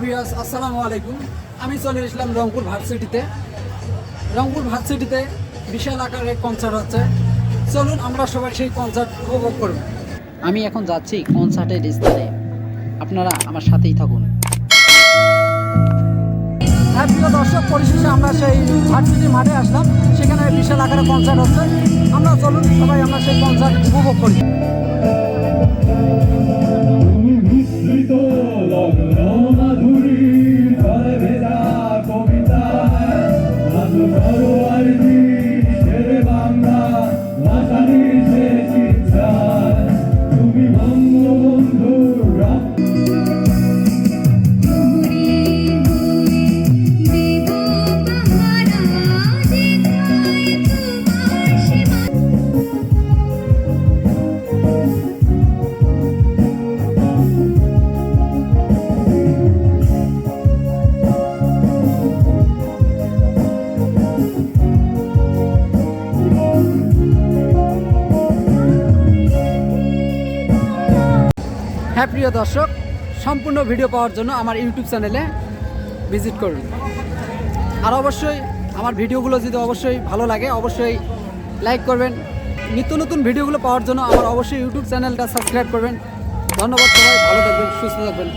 Viewers, আসসালামু আলাইকুম। আমি চলে এসলাম রংপুর ভার্সিটিতে বিশাল আকারের কনসার্ট হচ্ছে। চলুন আমরা সবাই সেই কনসার্ট উপভোগ করব। আমি এখন যাচ্ছি কনসার্টের স্থানে, আপনারা আমার সাথেই থাকুন। হ্যাঁ প্রিয় দর্শক, পরিশেষে আমরা সেই ভার্সিটির মাঠে আসলাম। সেখানে বিশাল আকারের কনসার্ট হচ্ছে। আমরা চলুন সবাই আমরা সেই কনসার্ট উপভোগ করি। হ্যাঁ প্রিয় দর্শক, সম্পূর্ণ ভিডিও পাওয়ার জন্য আমার ইউটিউব চ্যানেলে ভিজিট করুন। আর অবশ্যই আমার ভিডিওগুলো যদি অবশ্যই ভালো লাগে অবশ্যই লাইক করবেন। নিত্য নতুন ভিডিওগুলো পাওয়ার জন্য আমার অবশ্যই ইউটিউব চ্যানেলটা সাবস্ক্রাইব করবেন। ধন্যবাদ সবাই, ভালো থাকবেন, সুস্থ থাকবেন।